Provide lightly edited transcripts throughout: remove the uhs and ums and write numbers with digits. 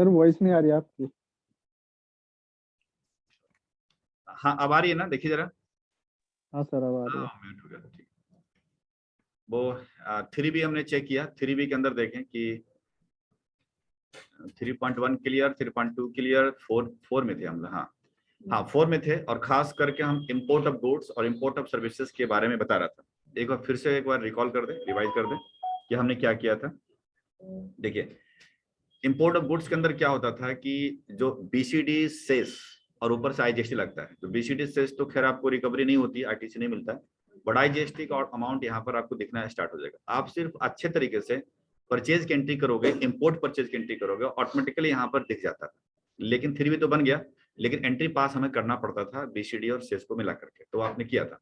Sir voice नहीं आ रही आपकी। हाँ अब आ रही है ना, देखिए जरा। हाँ सर अब आ रही है। हाँ म्यूट हो गया, ठीक। वो 3B हमने चेक किया, 3B के अंदर देखें कि 3.1 क्लियर, 3.2 क्लियर, 4 में थे हम। हाँ 4 में थे। और खास करके हम इंपोर्ट ऑफ गुड्स और इंपोर्ट ऑफ सर्विसेज के बारे में बता रहा था। एक बार फिर से एक बार रिकॉल कर दे, रिवाइज कर दे कि हमने क्या किया था। देखिए इंपोर्ट ऑफ गुड्स के अंदर क्या होता था कि जो बीसीडी सेस और ऊपर से आईजीएसटी लगता है। तो बीसीडी सेस तो खैर आपको रिकवरी नहीं होती, आरटीसी नहीं मिलता है, बट आईजीएसटी का अमाउंट यहाँ पर आपको दिखना स्टार्ट हो जाएगा। आप सिर्फ अच्छे तरीके से परचेज की एंट्री करोगे, इंपोर्ट परचेज की एंट्री करोगे, ऑटोमेटिकली यहाँ पर दिख जाता था। लेकिन 3B तो बन गया, लेकिन एंट्री पास हमें करना पड़ता था बीसीडी और सेस को मिला करके, तो आपने किया था।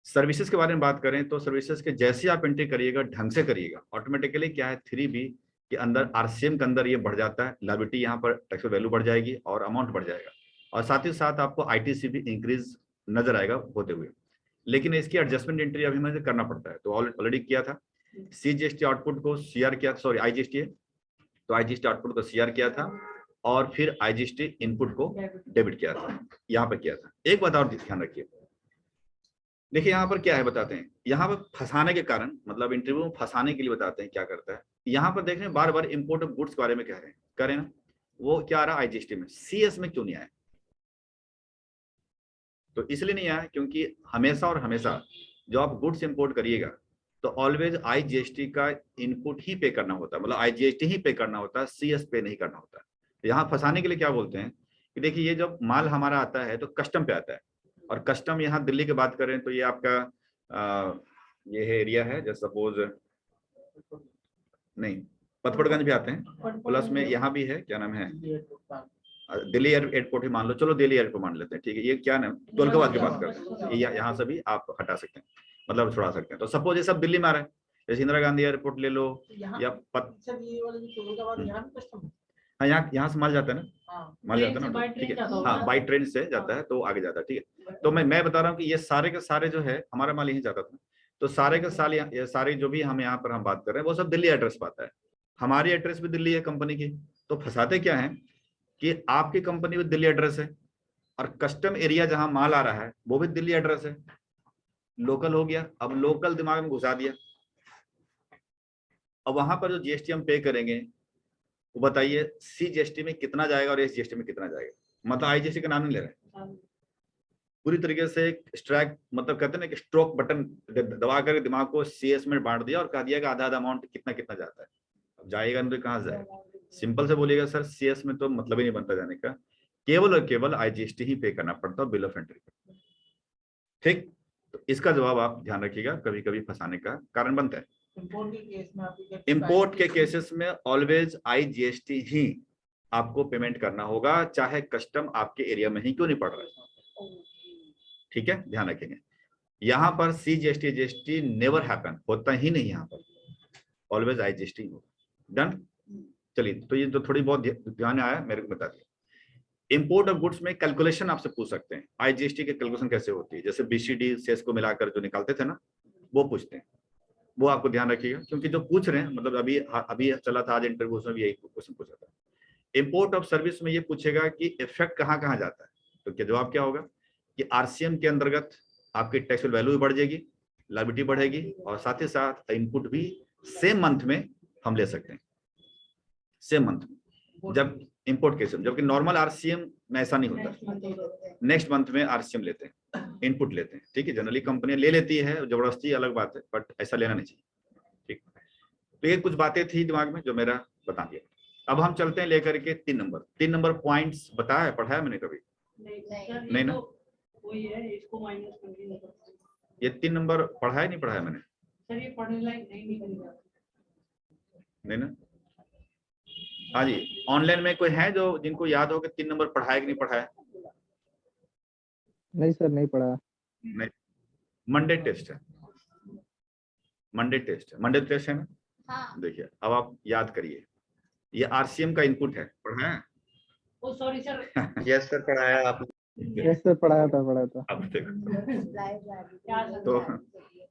सर्विसेज के बारे में बात करें तो सर्विसेज के जैसे आप एंट्री करिएगा, ढंग से करिएगा, ऑटोमेटिकली क्या है 3B के अंदर आरसीएम के अंदर ये बढ़ जाता है, लायबिलिटी यहाँ पर टैक्स वैल्यू बढ़ जाएगी और अमाउंट बढ़ जाएगा, और साथ ही साथ आपको आईटीसी भी इंक्रीज नजर आएगा होते हुए। लेकिन इसकी एडजस्टमेंट एंट्री अभी हमें करना पड़ता है, तो ऑलरेडी किया था। सीजीएसटी आउटपुट को सीआर किया, सॉरी आईजीएसटी है, तो आईजीएसटी आउटपुट को सीआर किया था और फिर आईजीएसटी इनपुट को डेबिट किया था, यहाँ पर किया था। एक बात और ध्यान रखिए, देखिए यहाँ पर क्या है बताते हैं, यहाँ पर फंसाने के कारण, मतलब इंटरव्यू में फंसाने के लिए बताते हैं क्या करता है। यहाँ पर देख रहे हैं बार बार इंपोर्ट ऑफ गुड्स के बारे में कह रहे हैं ना, वो क्या आ रहा है आईजीएसटी में, सीएस में क्यों नहीं आया? तो इसलिए नहीं आया क्योंकि हमेशा और हमेशा जो आप गुड्स इंपोर्ट करिएगा तो ऑलवेज आईजीएसटी का इनपुट ही पे करना होता है, मतलब आईजीएसटी ही पे करना होता है, सीएस पे नहीं करना होता है। यहाँ फंसाने के लिए क्या बोलते हैं कि देखिए ये जब माल हमारा आता है तो कस्टम पे आता है, और कस्टम यहाँ दिल्ली की बात करें तो ये आपका ये है एरिया है, जैसे सपोज नहीं पथपड़गंज भी आते हैं, प्लस में यहाँ भी है, क्या नाम है, दिल्ली एयरपोर्ट ही मान लो, चलो दिल्ली एयरपोर्ट मान लेते हैं, ठीक है। ये क्या नाम, तुलकाबाद की बात करते हैं, यहाँ से भी आप हटा सकते हैं, मतलब छुड़ा सकते हैं। तो सपोज ये सब दिल्ली में आ रहा है, जैसे इंदिरा गांधी एयरपोर्ट ले लो या हाँ यहाँ से माल जाता है ना, माल जाता है ना, ठीक है, हाँ बाई ट्रेन से जाता है तो आगे जाता है, ठीक है। तो मैं बता रहा हूँ कि ये सारे के सारे जो है हमारा माल यहीं जाता था, तो सारे के सारे सारे जो भी हम यहाँ पर हम बात कर रहे हैं वो सब दिल्ली एड्रेस पे आता है, हमारी एड्रेस भी दिल्ली है कंपनी की। तो फंसाते क्या है कि आपकी कंपनी में दिल्ली एड्रेस है और कस्टम एरिया जहां माल आ रहा है वो भी दिल्ली एड्रेस है, लोकल हो गया। अब लोकल दिमाग में घुसा दिया, अब वहां पर जो जीएसटी हम पे करेंगे वो बताइए सीजीएसटी में कितना जाएगा और एसजीएसटी में कितना जाएगा, मतलब आईजीएसटी का नाम नहीं ले रहे, पूरी तरीके से स्ट्राइक, मतलब कहते हैं ना कि स्ट्रोक बटन दबा कर दिमाग को सीएस में बांट दिया और कह दिया कि आधा आधा अमाउंट कितना कितना जाता है। अब जाएगा नहीं तो कहाँ से जाएगा? सिंपल से बोलिएगा सर सीएस में तो मतलब ही नहीं बनता जाने का, केवल और केवल आईजीएसटी ही पे करना पड़ता है बिल ऑफ एंट्री पे, ठीक। तो इसका जवाब आप ध्यान रखिएगा, कभी कभी फंसाने का कारण बनता है। इंपोर्ट के केसेस में ऑलवेज आईजीएसटी ही आपको पेमेंट करना होगा, चाहे कस्टम आपके एरिया में ही क्यों नहीं पड़ रहा है, ठीक है, ध्यान रखेंगे। यहाँ पर सीजीएसटी जीएसटी नेवर हैपन, होता ही नहीं, यहाँ पर ऑलवेज आईजीएसटी होगा। डन, चलिए। तो ये जो थोड़ी बहुत ध्यान आया मेरे को बता दिया। इंपोर्ट ऑफ गुड्स में कैलकुलेशन आपसे पूछ सकते हैं, आईजीएसटी की कैलकुलेशन कैसे होती है, जैसे बीसीडी सेस को मिलाकर जो निकालते थे ना वो पूछते हैं, वो आपको ध्यान रखिएगा, क्योंकि जो पूछ रहे हैं मतलब अभी चला था आज इंटरव्यू में भी यही क्वेश्चन पूछा था। इंपोर्ट ऑफ सर्विस में ये पूछेगा कि इफेक्ट कहाँ कहाँ जाता है, तो क्या जवाब क्या होगा कि आरसीएम के अंतर्गत आपकी टैक्सेबल वैल्यू भी बढ़ जाएगी, लायबिलिटी बढ़ेगी, और साथ ही साथ इनपुट भी सेम मंथ में हम ले सकते हैं, सेम मंथ में जब इंपोर्ट केस, जबकि नॉर्मल आरसीएम में ऐसा नहीं होता, नेक्स्ट मंथ में आरसीएम लेते हैं, इनपुट लेते हैं, ठीक है। जनरली कंपनियां ले लेती है, जबरदस्ती अलग बात है, बट ऐसा लेना नहीं चाहिए, ठीक। तो ये कुछ बातें थी दिमाग में जो मेरा बता दिया। अब हम चलते हैं लेकर के 3 नंबर पॉइंट्स बताया, पढ़ाया मैंने कभी नहीं ना, ये 3 नंबर पढ़ाया नहीं पढ़ाया मैंने सर, ये पढ़ने लायक नहीं ना। हाँ जी, ऑनलाइन में कोई है जो जिनको याद हो कि 3 नंबर पढ़ाया कि नहीं पढ़ाया? नहीं सर नहीं पढ़ा। नहीं, मंडे टेस्ट है, मंडे टेस्ट है ना। हाँ। देखिए अब आप याद करिए, ये आरसीएम का इनपुट है, पढ़ाया है? ओ सॉरी सर, यस सर पढ़ाया आपने। यस सर पढ़ाया था। अब देखो तो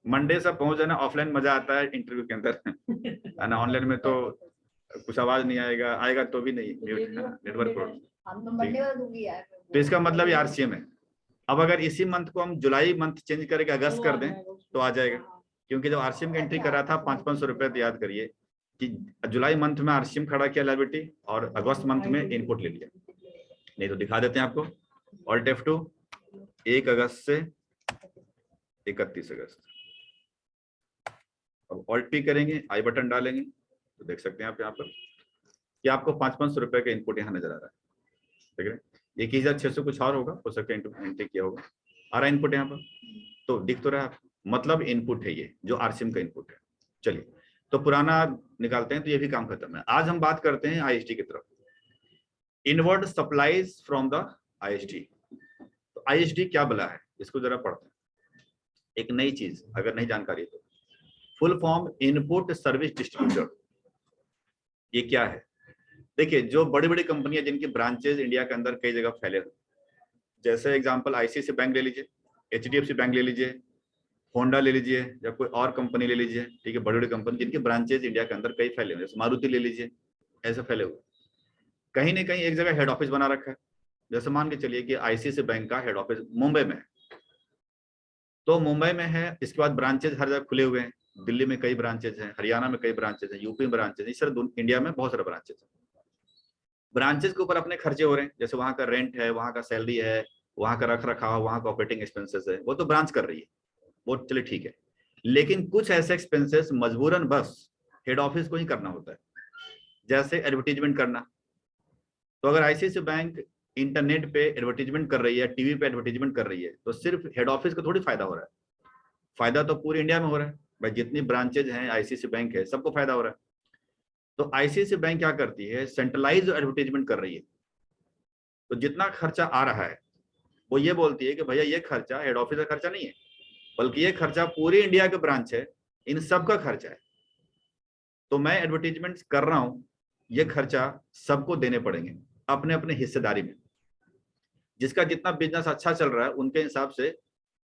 मंडे से पहुंच जाना, ऑफलाइन मजा आता है इंटरव्यू के अंदर है ना, ऑनलाइन में तो कुछ आवाज नहीं आएगा, आएगा तो भी नहीं, म्यूट है ना, नेटवर्क प्रॉब्लम। हम तो मंडे वाला दूंगी यार। तो इसका मतलब ये आरसीएम है। अब अगर इसी मंथ को हम जुलाई मंथ चेंज करके अगस्त कर दें तो आ जाएगा, क्योंकि जब आरसीएम की एंट्री करा था 500 रुपए, तो याद करिए कि जुलाई मंथ में आरसीएम खड़ा किया लायबिलिटी और अगस्त मंथ में इनपुट ले लिया। नहीं तो दिखा देते हैं आपको, ऑल्ट F2 1 अगस्त से 31 अगस्त। अब ऑल्ट P करेंगे, आई बटन डालेंगे तो देख सकते हैं आप यहाँ पर कि आपको 500 रुपए का इनपुट यहाँ नजर आ रहा है, देख रहे हैं। 1600 कुछ और होगा, हो सकता है एंट्री किया होगा, आ रहा है इनपुट यहाँ पर, तो दिख तो रहा है, मतलब इनपुट है ये जो आरसीएम का इनपुट है। चलिए तो पुराना निकालते हैं, तो ये भी काम खत्म है। आज हम बात करते हैं आईएसडी की तरफ, inward supplies from the ISD. तो आईएसडी क्या बला है, इसको जरा पढ़ते हैं, एक नई चीज अगर नहीं जानकारी तो। Full form input service distributor, ये क्या है? देखिए जो बड़ी बड़ी कंपनियां जिनकी ब्रांचेज इंडिया के अंदर कई जगह फैले हुए, जैसे एग्जांपल आईसीआईसीआई बैंक ले लीजिए, एचडीएफसी बैंक ले लीजिए, होंडा ले लीजिए, या कोई और कंपनी ले लीजिए, ठीक है, बड़ी बड़ी कंपनी जिनकी ब्रांचेज इंडिया के अंदर कई फैले हुए, जैसे मारुति ले लीजिए, ऐसे फैले हुए। कहीं ना कहीं एक जगह हेड ऑफिस बना रखा है, जैसे मान के चलिए कि आईसीआईसीआई बैंक का हेड ऑफिस मुंबई में है, तो मुंबई में है, इसके बाद ब्रांचेज हर जगह खुले हुए हैं, दिल्ली में कई ब्रांचेज हैं, हरियाणा में कई ब्रांचेज हैं, यूपी में ब्रांचेज हैं, इस तरह इंडिया में बहुत सारे ब्रांचेज हैं। ब्रांचेज के ऊपर अपने खर्चे हो रहे हैं, जैसे वहां का रेंट है, वहां का सैलरी है, वहां का रख रखाव, वहां का ऑपरेटिंग एक्सपेंसेस है, वो तो ब्रांच कर रही है, वो चलिए ठीक है। लेकिन कुछ ऐसे एक्सपेंसेस मजबूरन बस हेड ऑफिस को ही करना होता है, जैसे एडवर्टीजमेंट करना। तो अगर आईसीआईसीआई बैंक इंटरनेट पे एडवर्टीजमेंट कर रही है, टीवी पे एडवर्टीजमेंट कर रही है, तो सिर्फ हेड ऑफिस को थोड़ी फायदा हो रहा है, फायदा तो पूरी इंडिया में हो रहा है भाई, जितनी ब्रांचेज हैं आईसीआईसीआई बैंक है सबको फायदा हो रहा है। तो आईसीआईसीआई बैंक क्या करती है, सेंट्रलाइज एडवर्टीजमेंट कर रही है, तो जितना खर्चा आ रहा है वो ये बोलती है कि भैया ये खर्चा हेड ऑफिस का खर्चा नहीं है, बल्कि ये खर्चा पूरी इंडिया के ब्रांच है, इन सबका खर्चा है, तो मैं एडवर्टीजमेंट कर रहा हूं, ये खर्चा सबको देने पड़ेंगे अपने अपने हिस्सेदारी में। जिसका जितना बिजनेस अच्छा चल रहा है उनके हिसाब से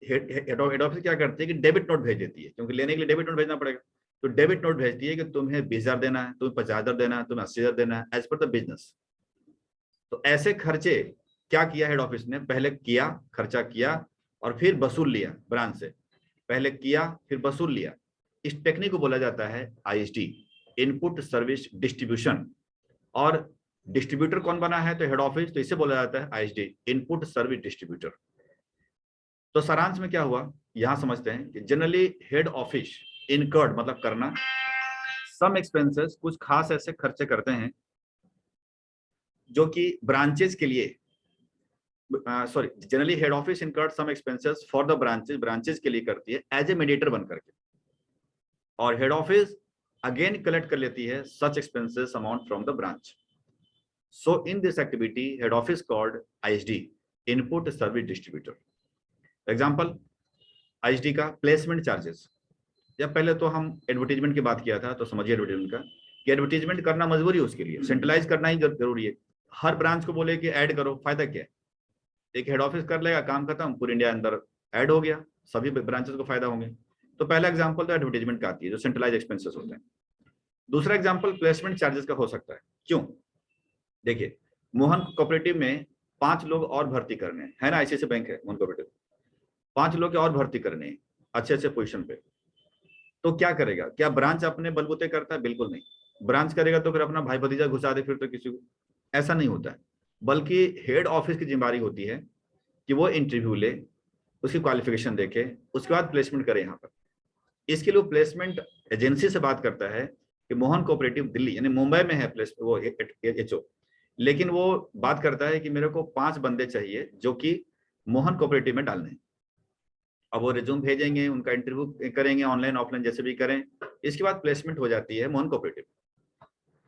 हेड ऑफिस क्या करती है कि डेबिट नोट भेज देती है, क्योंकि लेने के लिए डेबिट नोट भेजना पड़ेगा, तो डेबिट नोट भेजती है कि तुम्हें 20,000 देना है, तुम्हें 50,000 देना है, तुम्हें 80,000 देना है, एज पर द बिजनेस। तो ऐसे खर्चे क्या किया हेड ऑफिस ने, पहले किया, खर्चा किया और फिर वसूल लिया ब्रांच से, पहले किया फिर वसूल लिया। इस टेक्निक को बोला जाता है आईएसडी, इनपुट सर्विस डिस्ट्रीब्यूशन। और डिस्ट्रीब्यूटर कौन बना है, तो हेड ऑफिस, तो इसे बोला जाता है आईएसडी, इनपुट सर्विस डिस्ट्रीब्यूटर। तो सारांश में क्या हुआ यहां समझते हैं कि जनरली हेड ऑफिस इनकर्ड मतलब करना, सम एक्सपेंसेस कुछ खास ऐसे खर्चे करते हैं जो कि ब्रांचेज के लिए, sorry, generally head office incurred some expenses for the branches के लिए करती है एज ए मीडिएटर बन करके, और हेड ऑफिस अगेन कलेक्ट कर लेती है such expenses amount from the branch. So in this activity head office called ISD, input service distributor. Example ISD का प्लेसमेंट चार्जेस, या पहले तो हम एडवर्टीजमेंट की बात किया था, तो समझिए एडवर्टीजमेंट का कि एडवर्टीजमेंट करना मजबूरी है, उसके लिए सेंट्रलाइज करना ही जरूरी है। हर ब्रांच को बोले कि ऐड करो, फायदा क्या है, एक हेड ऑफिस कर लेगा, काम खत्म, पूरे इंडिया अंदर ऐड हो गया, सभी ब्रांचेस को फायदा होंगे। तो पहला एग्जांपल तो एडवर्टीजमेंट का आती है, जो सेंट्रलाइज एक्सपेंसेस होते हैं। दूसरा एग्जांपल प्लेसमेंट चार्जेस का हो सकता है। क्यों? देखिए मोहन कोऑपरेटिव में 5 लोग और भर्ती करने हैं ना, आईसीआईसीआई बैंक है मोहन कोऑपरेटिव, 5 लोग और भर्ती करने हैं अच्छे अच्छे पोजीशन पे, तो क्या करेगा, क्या ब्रांच अपने बलबूते करता है? बिल्कुल नहीं। ब्रांच करेगा तो फिर अपना भाई भतीजा घुसा दे फिर तो किसी को, ऐसा नहीं होता है, बल्कि हेड ऑफिस की जिम्मेदारी होती है कि वो इंटरव्यू ले, उसकी क्वालिफिकेशन देखे, उसके बाद प्लेसमेंट करे यहाँ पर। इसके लिए प्लेसमेंट एजेंसी से बात करता है कि मोहन कोऑपरेटिव दिल्ली यानी मुंबई में है प्लेस वो एचओ, लेकिन वो बात करता है कि मेरे को 5 बंदे चाहिए जो कि मोहन कोऑपरेटिव में डालने हैं। अब वो रिज्यूम भेजेंगे, उनका इंटरव्यू करेंगे, ऑनलाइन ऑफलाइन जैसे भी करें, इसके बाद प्लेसमेंट हो जाती है मोहन कोऑपरेटिव।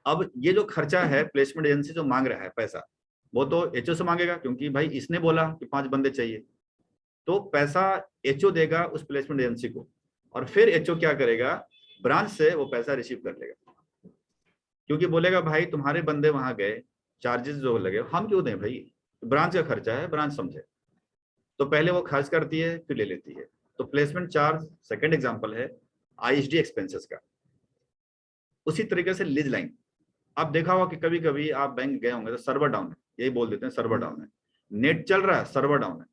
अब ये जो खर्चा है प्लेसमेंट एजेंसी जो मांग रहा है पैसा, वो तो एचओ से मांगेगा, क्योंकि भाई इसने बोला कि 5 बंदे चाहिए, तो पैसा एचओ देगा उस प्लेसमेंट एजेंसी को, और फिर एचओ क्या करेगा, ब्रांच से वो पैसा रिसीव कर लेगा, क्योंकि बोलेगा भाई तुम्हारे बंदे वहां गए, चार्जेस जो लगे हम क्यों दें भाई, ब्रांच का खर्चा है, ब्रांच समझे। तो पहले वो खर्च करती है फिर ले लेती है। तो प्लेसमेंट चार्ज सेकंड एग्जांपल है आईएसडी एक्सपेंसेस का। उसी तरीके से लीज लाइन, आप देखा होगा कि कभी कभी आप बैंक गए होंगे तो सर्वर डाउन है, यही बोल देते हैं सर्वर डाउन है, नेट चल रहा है सर्वर डाउन है।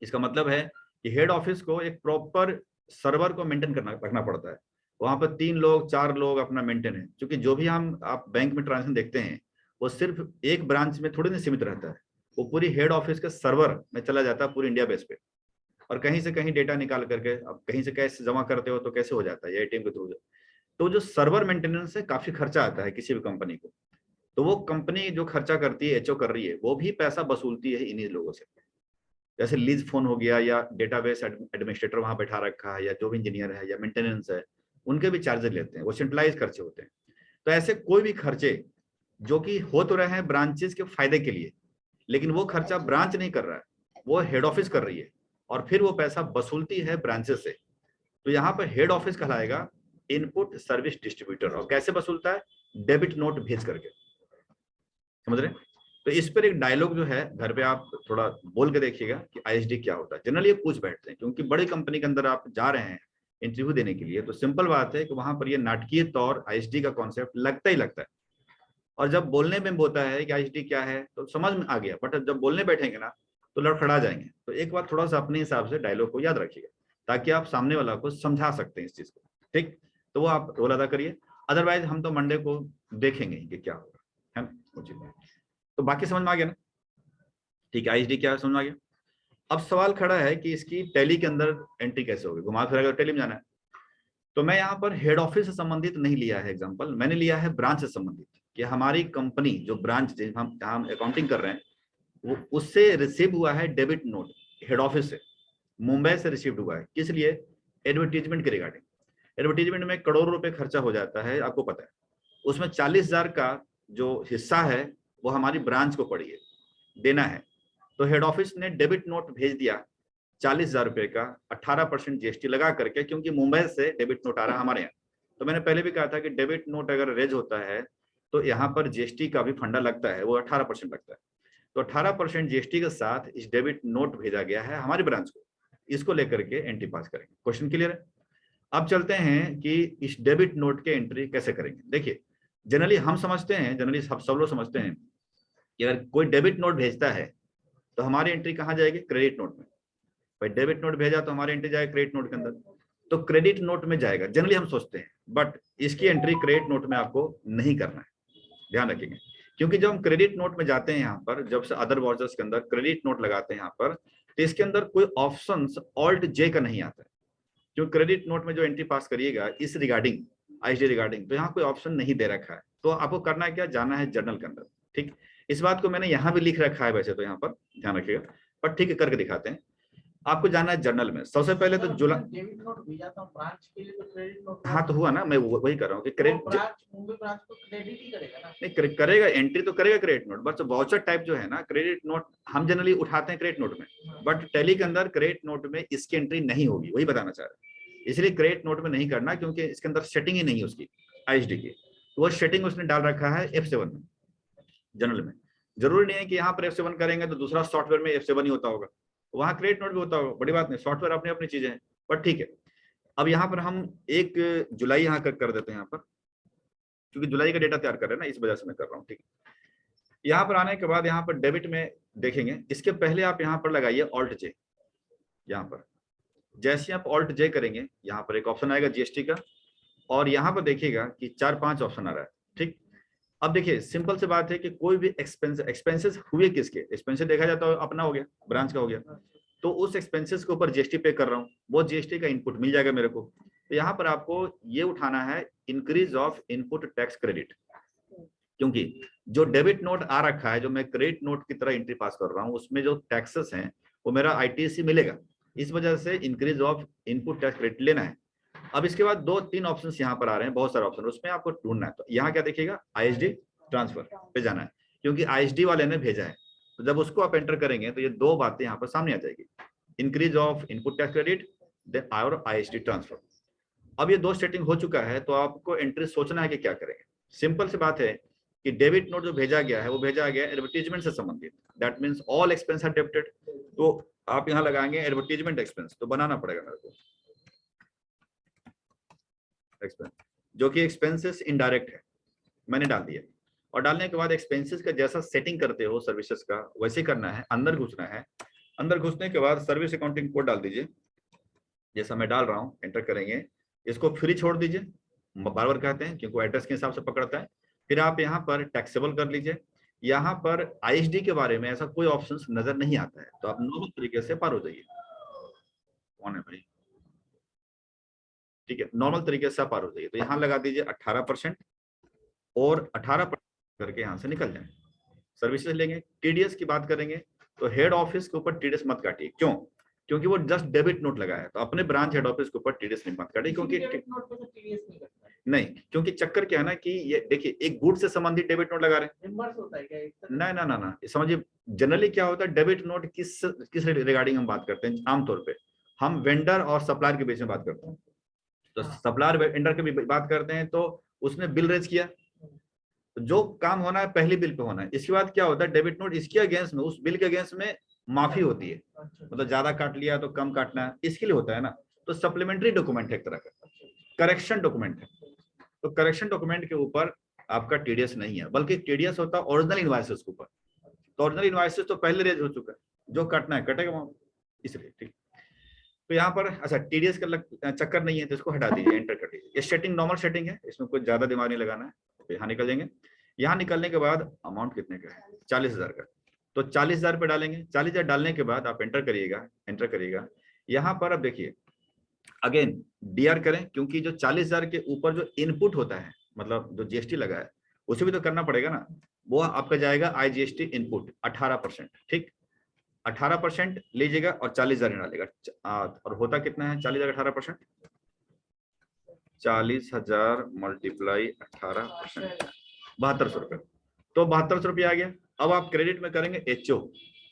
इसका मतलब है कि हेड ऑफिस को एक प्रॉपर सर्वर को मेंटेन करना रखना पड़ता है। वहां पर 3 लोग 4 लोग अपना मेंटेन है, क्योंकि जो भी हम आप बैंक में ट्रांजेक्शन देखते हैं वो सिर्फ एक ब्रांच में थोड़ी ना सीमित रहता है, वो पूरी हेड ऑफिस के सर्वर में चला जाता है पूरी इंडिया बेस पे। और कहीं से कहीं डेटा निकाल करके अब कहीं से कैसे जमा करते हो तो कैसे हो जाता है एटीएम के थ्रू। तो जो सर्वर मेंटेनेंस है काफी खर्चा आता है किसी भी कंपनी को, तो वो कंपनी जो खर्चा करती है एचओ कर रही है वो भी पैसा वसूलती है इन्हीं लोगों से। जैसे लीज फोन हो गया या डेटाबेस एडमिनिस्ट्रेटर वहां बैठा रखा है या जो भी इंजीनियर है या मेंटेनेंस है, उनके भी चार्जेस लेते हैं, वो सेंट्रलाइज खर्चे होते हैं। तो ऐसे कोई भी खर्चे जो कि हो तो रहे हैं ब्रांचेस के फायदे के लिए, लेकिन वो खर्चा ब्रांच नहीं कर रहा है, वो हेड ऑफिस कर रही है और फिर वो पैसा वसूलती है ब्रांचेस से। तो यहाँ पर हेड ऑफिस कहलाएगा इनपुट सर्विस डिस्ट्रीब्यूटर। और कैसे वसूलता है? डेबिट नोट भेज करके, समझ रहे? तो इस पर एक डायलॉग जो है घर पे आप थोड़ा बोल के देखिएगा कि आईएसडी क्या होता है। जनरली ये पूछ बैठते हैं, क्योंकि बड़ी कंपनी के अंदर आप जा रहे हैं इंटरव्यू देने के लिए, तो सिंपल बात है कि वहां पर ये नाटकीय तौर आईएसडी का कॉन्सेप्ट लगता ही लगता है। और जब बोलने में बोलता है कि आईएसडी क्या है तो समझ में आ गया, बट जब बोलने बैठेंगे ना तो लड़खड़ा जाएंगे। तो एक बार थोड़ा सा अपने हिसाब से डायलॉग को याद रखिएगा ताकि आप सामने वाला को समझा सकते हैं इस चीज को, ठीक? तो वो आप रोल अदा करिए, अदरवाइज हम तो मंडे को देखेंगे कि क्या होगा, है ना? तो बाकी समझ में आ गया ना? ठीक है, आईएसडी क्या है समझ में आ गया। अब सवाल खड़ा है कि इसकी टैली के अंदर एंट्री कैसे होगी, घुमा फिरा टैली में जाना है। तो मैं यहाँ पर हेड ऑफिस से संबंधित नहीं लिया है एग्जांपल, मैंने लिया है ब्रांच से संबंधित, कि हमारी कंपनी जो ब्रांच हम अकाउंटिंग कर रहे हैं वो उससे रिसीव हुआ है डेबिट नोट, हेड ऑफिस से मुंबई से रिसीव हुआ है। किस लिए? एडवर्टीजमेंट के रिगार्डिंग। एडवर्टीजमेंट में करोड़ों रुपए खर्चा हो जाता है, आपको पता है। उसमें 40,000 का जो हिस्सा है वो हमारी ब्रांच को पड़ी है, देना है। तो हेड ऑफिस ने डेबिट नोट भेज दिया 40,000 रुपए का 18% जीएसटी लगा करके, क्योंकि मुंबई से डेबिट नोट आ रहा है हमारे यहाँ। तो मैंने पहले भी कहा था कि डेबिट नोट अगर रेज होता है तो यहाँ पर जीएसटी का भी फंडा लगता है, वो 18% लगता है। तो 18% जीएसटी के साथ इस डेबिट नोट भेजा गया है हमारी ब्रांच को, इसको लेकर के एंट्री पास करेंगे। क्वेश्चन क्लियर है? अब चलते हैं कि इस डेबिट नोट के एंट्री कैसे करेंगे। देखिए, जनरली हम समझते हैं, जनरली सब लोग समझते हैं कि अगर कोई डेबिट नोट भेजता है तो हमारी एंट्री कहाँ जाएगी? क्रेडिट नोट में। भाई डेबिट नोट भेजा तो हमारी एंट्री जाएगी क्रेडिट नोट के अंदर, तो क्रेडिट नोट में जाएगा जनरली हम सोचते हैं, बट इसकी एंट्री क्रेडिट नोट में आपको नहीं करना है, ध्यान रखेंगे। क्योंकि जब हम क्रेडिट नोट में जाते हैं यहाँ पर, जब से अदर वाउचर्स के अंदर क्रेडिट नोट लगाते हैं यहाँ पर, तो इसके अंदर कोई ऑप्शन ऑल्ट जे का नहीं आता है। क्योंकि क्रेडिट नोट में जो एंट्री पास करिएगा इस रिगार्डिंग आईएसडी रिगार्डिंग, तो यहाँ कोई ऑप्शन नहीं दे रखा है। तो आपको करना है क्या? जाना है जर्नल के अंदर, ठीक? इस बात को मैंने यहाँ भी लिख रखा है वैसे तो यहाँ पर, ध्यान रखिएगा, पर ठीक है करके दिखाते हैं। आपको जाना है जर्नल में। सबसे पहले तो जुलाई डेबिट नोट भेजा था ब्रांच के लिए, तो क्रेडिट नोट। हाँ तो हुआ ना, मैं वही कर रहा हूँ कि क्रेडिट ब्रांच मुंबई ब्रांच को क्रेडिट ही करेगा ना? नहीं करेगा, एंट्री तो करेगा क्रेडिट नोट, बस वाउचर टाइप जो है ना क्रेडिट नोट हम जनरली उठाते हैं क्रेडिट नोट में, बट टैली के अंदर क्रेडिट नोट में इसकी एंट्री नहीं होगी, वही बताना चाह रहे हैं। इसलिए क्रेडिट नोट में नहीं करना, क्योंकि इसके अंदर सेटिंग ही नहीं है उसकी आईएसडी की। तो वो सेटिंग उसने डाल रखा है F7 में, जनरल में। जरूरी नहीं है कि यहाँ पर F7 करेंगे तो दूसरा सॉफ्टवेयर में F7 ही होता होगा, वहां क्रेडिट नोट भी होता होगा, बड़ी बात नहीं, सॉफ्टवेयर अपनी अपनी चीजें हैं, पर ठीक है। अब यहाँ पर हम 1 जुलाई यहाँ कर देते हैं यहाँ पर, क्योंकि जुलाई का डेटा तैयार कर रहे हैं ना, इस वजह से मैं कर रहा हूँ, ठीक है। यहाँ पर आने के बाद यहाँ पर डेबिट में देखेंगे, इसके पहले आप यहाँ पर लगाइए ऑल्ट जे। यहाँ पर जैसे आप ऑल्ट जे करेंगे यहाँ पर एक ऑप्शन आएगा जीएसटी का, और यहाँ पर देखिएगा कि 4-5 ऑप्शन आ रहा है, ठीक। अब देखिए सिंपल सी बात है कि कोई भी एक्सपेंसेस हुए किसके, एक्सपेंसेस देखा जाता है अपना हो गया, ब्रांच का हो गया, तो उस एक्सपेंसेस के ऊपर जीएसटी पे कर रहा हूँ, वो जीएसटी का इनपुट मिल जाएगा मेरे को। तो यहाँ पर आपको ये उठाना है increase of input tax credit, क्योंकि जो डेबिट नोट आ रखा है, जो मैं क्रेडिट नोट की तरह एंट्री पास कर रहा हूँ, उसमें जो टैक्सेस हैं वो मेरा आईटीसी मिलेगा, इस वजह से increase of input tax credit लेना है। अब इसके बाद 2-3 ऑप्शंस यहाँ पर आ रहे हैं, बहुत सारे ऑप्शन, उसमें आपको ढूंढना है। तो यहाँ क्या देखिएगा, आईएसडी ट्रांसफर पे जाना है, क्योंकि आईएसडी वाले ने भेजा है। तो जब उसको आप एंटर करेंगे तो ये 2 बातें यहाँ पर सामने आ जाएगी, increase of input tax credit then और आईएसडी ट्रांसफर। अब ये 2 सेटिंग हो चुका है, तो आपको एंट्री सोचना है कि क्या करेंगे। सिंपल सी बात है कि डेबिट नोट जो भेजा गया है वो भेजा गया एडवर्टीजमेंट से संबंधित, that means all expense are debited. तो आप यहाँ लगाएंगे एडवर्टीजमेंट एक्सपेंस, तो बनाना पड़ेगा मेरे को एक्सपेंस, जो कि एक्सपेंसेस इनडायरेक्ट है, मैंने डाल दिया। और डालने के बाद एक्सपेंसेस का जैसा सेटिंग करते हो सर्विसेज का वैसे करना है, अंदर घुसना है। अंदर घुसने के बाद सर्विस अकाउंटिंग कोड डाल दीजिए, जैसा मैं डाल रहा हूँ, एंटर करेंगे। इसको फ्री छोड़ दीजिए, बार बार कहते हैं क्योंकि एड्रेस के हिसाब से पकड़ता है। फिर आप यहाँ पर टैक्सेबल कर लीजिए। यहाँ पर आईएसडी के बारे में ऐसा कोई ऑप्शंस नजर नहीं आता है, तो आप नॉर्मल तरीके से पार हो जाइए। कौन है भाई? ठीक है, नॉर्मल तरीके से पार हो जाइए। तो यहाँ लगा दीजिए 18% और 18% करके यहाँ से निकल जाए। सर्विसेज लेंगे, टीडीएस की बात करेंगे तो हेड ऑफिस के ऊपर टीडीएस मत काटिए। क्यों? क्योंकि वो जस्ट डेबिट नोट लगाया है, तो अपने ब्रांच हेड ऑफिस के ऊपर टीडीएस मत काटिए। क्योंकि डेबिट नोट पे तो टीडीएस नहीं करता है, नहीं, क्योंकि चक्कर क्या है ना कि ये देखिए एक गुड से संबंधित डेबिट नोट लगा रहे हैं। रिम्बर्स होता है क्या एक तरह? ना ना ना ना, समझिए जनरली क्या होता है, डेबिट नोट किस रिगार्डिंग हम बात करते हैं। आमतौर पे हम वेंडर और सप्लायर के बीच में बात करते हैं। तो सप्लायर वेंडर के भी बात करते हैं, तो उसने बिल रेज किया, तो जो काम होना है पहली बिल पे होना है। इसके बाद क्या होता है, डेबिट नोट इसके अगेंस्ट में, उस बिल के अगेंस्ट में माफी होती है, अच्छा, मतलब ज्यादा काट लिया तो कम काटना है, इसके लिए होता है ना। तो सप्लीमेंट्री डॉक्यूमेंट है एक तरह का, करेक्शन डॉक्यूमेंट है। तो करेक्शन डॉक्यूमेंट के ऊपर आपका टीडीएस नहीं है, बल्कि टीडीएस होता है ओरिजिनल इनवॉइसेस के ऊपर। तो ओरिजिनल इनवॉइसेस तो पहले रेज हो चुका है, जो काटना है कटेगा वहां, इसलिए। ठीक, तो यहाँ पर अच्छा टीडीएस का चक्कर नहीं है, तो इसको हटा दीजिए, एंटर कर दीजिए। ये सेटिंग नॉर्मल सेटिंग है, इसमें कुछ ज्यादा दिमाग नहीं लगाना है। तो यहाँ निकल जाएंगे। यहाँ निकलने के बाद अमाउंट कितने का है, 40,000 का, तो 40,000 पे डालेंगे। 40,000 डालने के बाद आप एंटर करिएगा, एंटर करिएगा। यहाँ पर अब देखिए अगेन डीआर करें, क्योंकि जो 40,000 के ऊपर जो इनपुट होता है, मतलब जो जीएसटी लगा है, उसे भी तो करना पड़ेगा ना। वो आपका जाएगा आईजीएसटी इनपुट 18%। ठीक, 18% लीजिएगा और 40,000 डालेगा। और होता कितना है 40,000 18%? 40,000 मल्टीप्लाई 18%, 7200 रुपये। तो 7200 रुपये आ गया। अब आप क्रेडिट में करेंगे, एचओ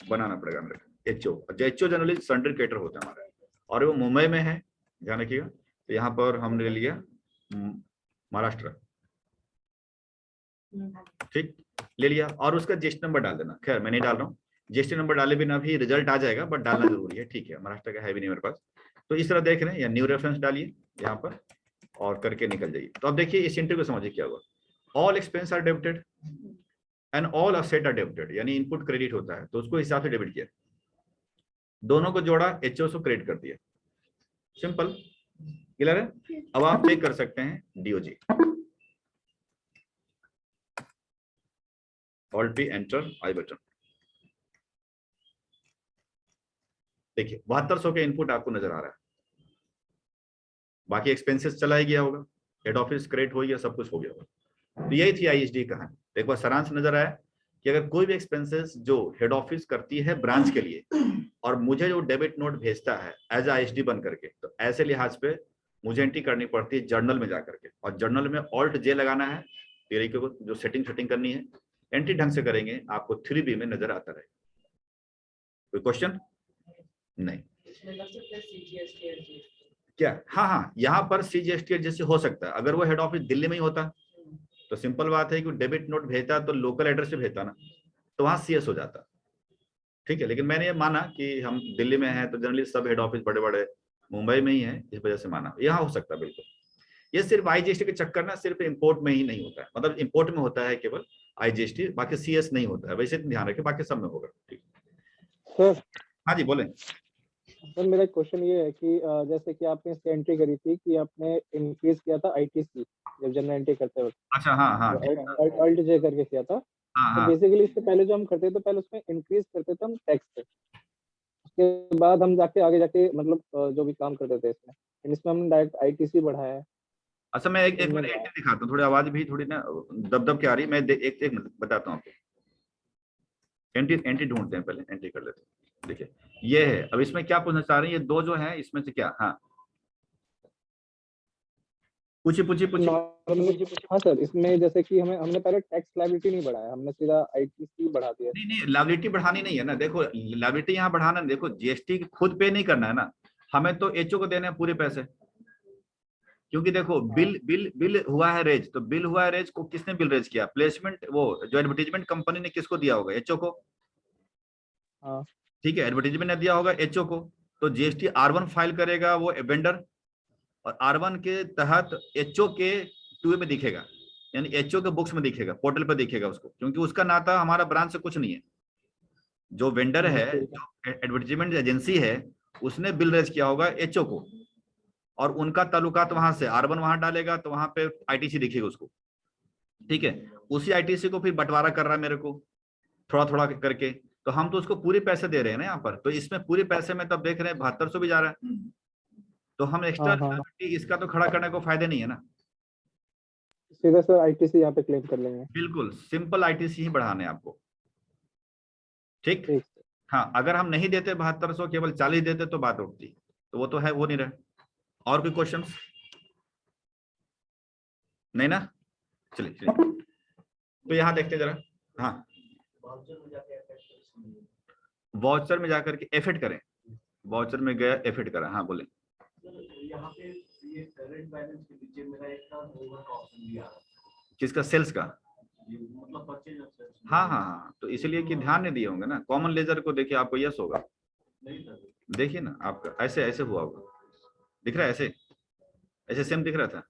बनाना पड़ेगा मेरे। एचओ जनरली सन्ड्री क्रेडिटर होता है हमारा, और वो मुंबई में है, ध्यान रखिएगा। तो यहाँ पर हमने ले लिया महाराष्ट्र, ठीक, ले लिया। और उसका जीएसटी नंबर डाल देना। खैर मैं नहीं डाल रहा हूँ, जीएसटी नंबर डाले बिना भी रिजल्ट आ जाएगा, बट डालना जरूरी है। ठीक है, महाराष्ट्र का है भी नहीं मेरे पास, तो इस तरह देख रहे हैं, या न्यू रेफरेंस डालिए यहाँ पर और करके निकल जाइए। तो अब देखिए इस इंटरव्यू को समझिए क्या हुआ। All expense are debited and all asset are debited, यानी इनपुट क्रेडिट होता है, तो उसको हिसाब से डेबिट किया, दोनों को जोड़ा, एचओ से क्रेडिट कर दिया। सिंपल, क्लियर है। अब आप चेक कर सकते हैं डीओजी, ऑल्ट पी, एंटर, आई बटन। देखिए 7200 के इनपुट आपको नजर आ रहा है। बाकी एक्सपेंसेस चला ही गया होगा, हेड ऑफिस क्रेडिट हो गया, सब कुछ हो गया होगा। तो यही थी आईएसडी की कहानी। एक बार सारांश नजर आया कि अगर कोई भी एक्सपेंसेस जो हेड ऑफिस करती है ब्रांच के लिए, और मुझे जो डेबिट नोट भेजता है एज आईएसडी बन करके, तो ऐसे लिहाज पे मुझे एंट्री करनी पड़ती है जर्नल में जाकर के, और जर्नल में ऑल्ट जे लगाना है, तरीके को जो सेटिंग करनी है। एंट्री ढंग से करेंगे, आपको 3B में नजर आता रहेगा। कोई क्वेश्चन? नहीं। इसमें लग सकता है सीजीएसटी और जीएसटी क्या? हाँ, यहाँ पर सीजीएसटी जैसे हो सकता है। अगर वो हेड ऑफिस दिल्ली में ही होता तो सिंपल बात है कि डेबिट नोट भेजता तो लोकल एड्रेस से भेजता ना, तो वहां सीएस हो जाता। ठीक है, लेकिन मैंने ये माना कि हम दिल्ली में हैं, तो जनरली सब हेड ऑफिस बड़े बड़े मुंबई में ही है, इस वजह से माना। यहाँ हो सकता है बिल्कुल। ये सिर्फ आईजीएसटी के चक्कर ना सिर्फ इंपोर्ट में ही नहीं होता है, मतलब इंपोर्ट में होता है केवल आईजीएसटी, बाकी सीएस नहीं होता है। वैसे ध्यान रखें, बाकी सब में होगा। ठीक, सर हाँ जी बोलें। सर मेरा क्वेश्चन ये है कि जैसे कि आपने इसकी एंट्री करी थी कि आपने इंक्रीज किया था आईटीसी जब जनरल एंट्री करते वक्त, अच्छा, हाँ, अल्ट जे करके किया था। तो बेसिकली इससे पहले जो हम करते थे, पहले उसमें इंक्रीज करते थे हम टैक्स पे, उसके बाद हम आगे जाके मतलब जो भी काम करते थे इसमें हमने डायरेक्ट आईटीसी बढ़ाया है। अच्छा, मैं एक बार एंट्री दिखाता हूँ, थोड़ी आवाज भी थोड़ी ना दब के आ रही है। मैं एक मिनट बताता हूँ आपको। एंट्री ढूंढते हैं, पहले एंट्री कर लेते हैं। देखिए ये है। अब इसमें क्या पूछना चाह रहे हैं, ये दो जो है इसमें से क्या? हाँ पूछिए। हाँ सर, इसमें जैसे कि हमने पहले टैक्स लायबिलिटी नहीं बढ़ाया, हमने सीधा आईटीसी बढ़ा दिया। नहीं, लायबिलिटी बढ़ानी नहीं है ना। देखो लायबिलिटी यहाँ बढ़ाना, देखो जीएसटी खुद पे नहीं करना है ना, हमें तो एचओ को देने हैं पूरे पैसे। क्योंकि देखो बिल हुआ है रेज, तो बिल हुआ है रेज को किसने बिल रेज किया? प्लेसमेंट, वो जो एडवर्टीजमेंट कंपनी ने किसको दिया होगा? एचओ को। हाँ ठीक है, एडवर्टीजमेंट ने दिया होगा एचओ को, तो जीएसटी R1 फाइल करेगा वो वेंडर, और R1 के तहत एचओ के 2A में दिखेगा। यानी एचओ के बुक्स में दिखेगा, पोर्टल पर दिखेगा उसको, क्योंकि उसका नाता हमारा ब्रांच से कुछ नहीं है। जो वेंडर है, जो एडवर्टीजमेंट एजेंसी है, उसने बिल रेज किया होगा एचओ को, और उनका ताल्लुकात वहां से R1 वहां डालेगा तो वहां पे आईटीसी दिखेगा उसको, ठीक है। उसी आईटीसी को फिर बंटवारा कर रहा है मेरे को थोड़ा थोड़ा करके, तो हम तो उसको पूरे पैसे दे रहे हैं ना यहाँ पर, तो इसमें पूरे पैसे में तब देख रहे हैं 7200 भी जा रहा है, तो हम एक्स्ट्रा इसका तो खड़ा करने को फायदे नहीं है ना। सीधा सर आईटीसी यहाँ पे क्लेम कर लेंगे। बिल्कुल सिंपल आईटीसी ही बढ़ाने हैं आपको, ठीक। हाँ, अगर हम नहीं देते 7200, केवल 40 देते तो बात उठती, तो वो तो है, वो नहीं रहे। और कोई क्वेश्चन? नहीं ना, चलिए चलिए, तो यहाँ देखते जरा। हाँ, वाउचर में जाकर के एफिट करें, वाउचर में गया एफिट करा। हाँ बोले। यहाँ पे ये करंट बैलेंस के नीचे मेरा एक ओवर का ऑप्शन भी आ रहा है। किसका? सेल्स का? मतलब परचेज ऑफ सेल्स। हाँ हाँ हाँ, तो इसलिए कि ध्यान नहीं दिए होंगे ना। कॉमन लेजर को देखिए, आपको यस होगा, देखिए ना आपका ऐसे ऐसे हुआ होगा, दिख रहा है ऐसे ऐसे सेम दिख रहा था।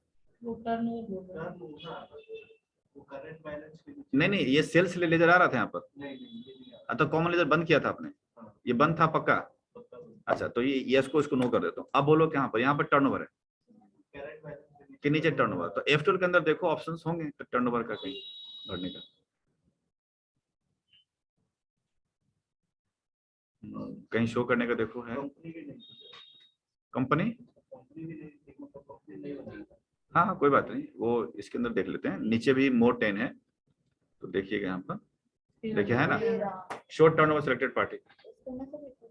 नहीं नहीं, ये सेल्स लेजर आ रहा था यहाँ पर, तो कॉमन लेजर बंद किया था आपने, ये बंद था पक्का। अच्छा, तो ये यस को इसको नो कर देता हूँ। अब बोलो कहाँ पर? यहाँ पर टर्नओवर है कि नीचे टर्नओवर? तो F12 के अंदर देखो ऑप्शंस होंगे टर्नओवर का कहीं भरने का, कहीं शो करने का देखो है कंपनी। हाँ हाँ कोई बात नहीं, वो इसके अंदर देख लेते हैं। नीचे भी मोर 10 है, तो देखिएगा यहाँ पर, देखिए है ना, short turnover selected party,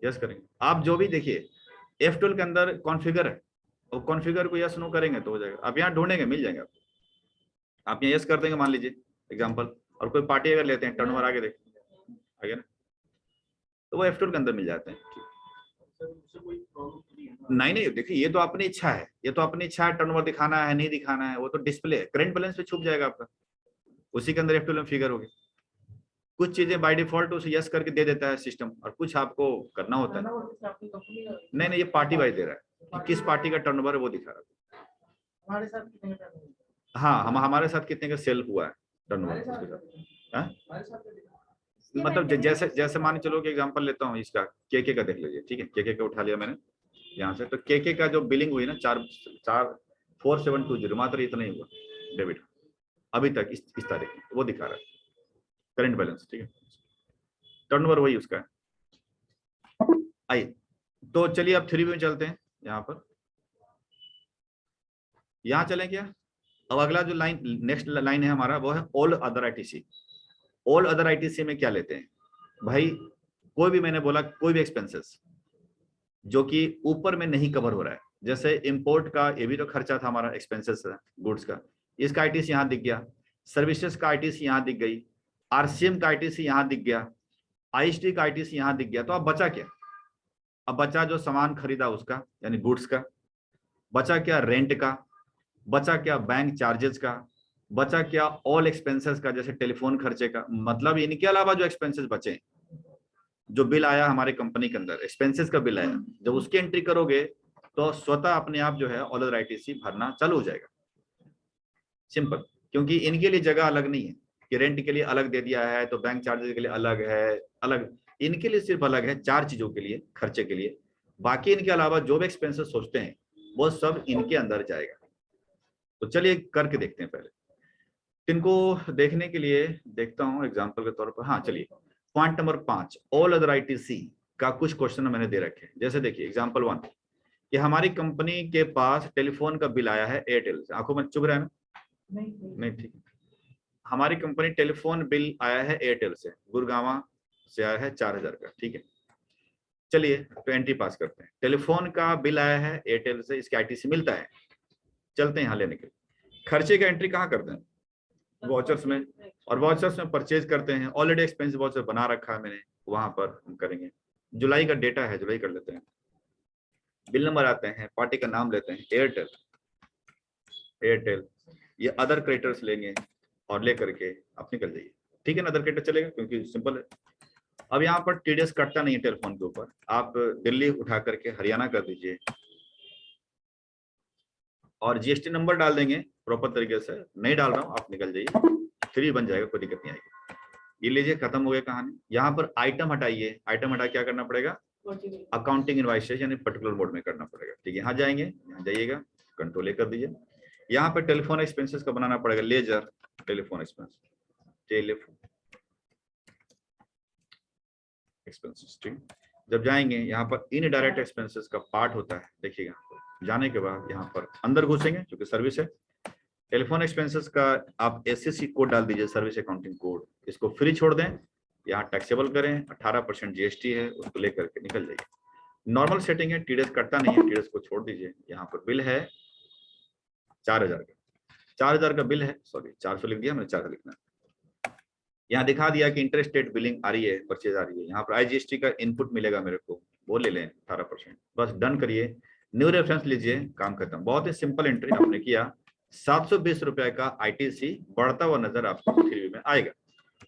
yes करेंगे। आप जो भी देखिए F12 के अंदर कॉन्फ़िगर है, और कॉन्फ़िगर को यस नो करेंगे तो हो जाएगा। आप यहाँ ढूंढेंगे मिल जाएगा आपको, आप यहाँ यस कर देंगे मान लीजिए एग्जांपल, और कोई पार्टी अगर लेते हैं टर्नओवर आगे देख आगे ना, तो वो F12 के अंदर मिल जाते हैं। नहीं नहीं, देखिए ये तो अपनी इच्छा है, ये तो अपनी इच्छा है, टर्नओवर दिखाना है नहीं दिखाना है, वो तो डिस्प्ले करंट बैलेंस पे छुप जाएगा आपका, उसी के अंदर F12 में फिगर होगी। कुछ चीजें बाय डिफॉल्ट उसे यस करके दे देता है सिस्टम, और कुछ आपको करना होता है। नहीं नहीं, ये पार्टी वाइज दे रहा है कि किस पार्टी का टर्नओवर है वो दिखा रहा है। हमारे साथ कितने का टर्नओवर? हाँ, हमारे साथ कितने का सेल हुआ है टर्नओवर उसके साथ, मतलब जैसे जैसे मान चलो कि एग्जांपल लेता हूँ इसका, केके का देख लीजिए, ठीक है। केके का उठा लिया मैंने यहाँ से, तो केके का जो बिलिंग हुई ना 4720 मात्र इतना ही हुआ डेबिट अभी तक इस तारीख में, वो दिखा रहा है करंट बैलेंस, ठीक है। टर्नओवर वही उसका है। आइए तो चलिए अब 3 में चलते हैं। यहाँ पर यहाँ चलें क्या? अब अगला जो लाइन, नेक्स्ट लाइन है हमारा, वो है all other ITC. All other ITC में क्या लेते हैं भाई? कोई भी, मैंने बोला कोई भी एक्सपेंसेस जो कि ऊपर में नहीं कवर हो रहा है, जैसे इंपोर्ट का ये भी तो खर्चा था हमारा, एक्सपेंसेस है गुड्स का, इसका आईटीसी यहाँ दिख गया, सर्विसेज का आईटीसी यहाँ दिख गई, आरसीएम का आईटीसी यहाँ दिख गया, आईएसटी का आईटीसी यहाँ दिख गया। तो अब बचा क्या? अब बचा जो सामान खरीदा उसका, यानी गुड्स का, बचा क्या रेंट का, बचा क्या बैंक चार्जेस का, बचा क्या ऑल एक्सपेंसेस का, जैसे टेलीफोन खर्चे का। मतलब इनके अलावा जो एक्सपेंसेस बचे, जो बिल आया हमारे कंपनी के अंदर, एक्सपेंसेस का बिल आया, जब उसकी एंट्री करोगे तो स्वतः अपने आप जो है ऑल अदर आईटीसी भरना चालू हो जाएगा। सिंपल, क्योंकि इनके लिए जगह अलग नहीं है कि रेंट के लिए अलग दे दिया है तो बैंक चार्जेस के लिए अलग है, अलग इनके लिए सिर्फ अलग है 4 चीजों के लिए, खर्चे के लिए। बाकी इनके अलावा जो भी एक्सपेंसेस सोचते हैं वो सब इनके अंदर जाएगा। तो चलिए करके देखते हैं। पहले इनको देखने के लिए देखता हूं एग्जांपल के तौर पर। हाँ चलिए, point number 5 all other ITC का कुछ क्वेश्चन मैंने दे रखे हैं। जैसे देखिए एग्जांपल 1 कि हमारी कंपनी के पास टेलीफोन का बिल आया है एयरटेल से। आंखों में चुभ रहा है ना? नहीं ठीक है। हमारी कंपनी टेलीफोन बिल आया है एयरटेल से, गुड़गांव से आया है 4000 का, ठीक है। चलिए तो एंट्री पास करते हैं। टेलीफोन का बिल आया है एयरटेल से, इसके आईटीसी मिलता है। चलते हैं यहाँ लेने के लिए। खर्चे का एंट्री कहाँ करते हैं? वाउचर्स में, और वाउचर्स में परचेज करते हैं। ऑलरेडी एक्सपेंस वाउचर बना रखा है मैंने, वहां पर हम करेंगे। जुलाई का डेटा है, जुलाई कर लेते हैं। बिल नंबर आते हैं, पार्टी का नाम लेते हैं एयरटेल, एयरटेल। ये अदर क्रेडिटर्स लेंगे और लेकर के आप निकल जाइए, ठीक है ना। अदर क्रेडिटर चलेगा क्योंकि सिंपल है। अब यहाँ पर टीडीएस कटता नहीं है टेलीफोन के ऊपर, आप दिल्ली उठा करके हरियाणा कर दीजिए, और जीएसटी नंबर डाल देंगे प्रॉपर तरीके से। नहीं डाल रहा हूँ, आप निकल जाइए, फ्री बन जाएगा, कोई दिक्कत नहीं आएगी। ये लीजिए, खत्म हो गया कहानी। यहाँ पर आइटम हटाइए, आइटम हटा क्या करना पड़ेगा, अकाउंटिंग इनवॉइसेस यानी पर्टिकुलर मोड में करना पड़ेगा। ठीक है, यहाँ जाएंगे, यहाँ जाइएगा, कंट्रोल ए कर दीजिए। यहाँ पे टेलीफोन एक्सपेंसेस का बनाना पड़ेगा, ledger telephone expense, telephone expenses. ठीक, जब जाएंगे यहाँ पर इनडायरेक्ट एक्सपेंसेस का पार्ट होता है, देखिएगा। जाने के बाद यहाँ पर अंदर घुसेंगे, क्योंकि सर्विस है। टेलीफोन एक्सपेंसेस का आप एसएससी कोड डाल दीजिए, सर्विस अकाउंटिंग कोड। इसको फ्री छोड़ दें, यहाँ टैक्सेबल करें, 18% जीएसटी है, उसको लेकर के निकल जाइए। नॉर्मल सेटिंग है, टीडीएस कटता नहीं है, टीडीएस को छोड़ दीजिए। यहाँ पर बिल है 4000 का, 4000 का बिल है, सॉरी 400 लिख दिया मैंने, 400 लिखना है। यहाँ दिखा दिया कि इंटरेस्ट रेट बिलिंग आ रही है, परचेज आ रही है। यहाँ पर आईजीएसटी का इनपुट मिलेगा मेरे को, वो ले लें 18%, बस डन करिए। न्यू रेफरेंस लीजिए, काम खत्म। बहुत ही सिंपल एंट्री आपने किया। 720 रुपए का आईटीसी बढ़ता हुआ नजर आपको 3 में आएगा।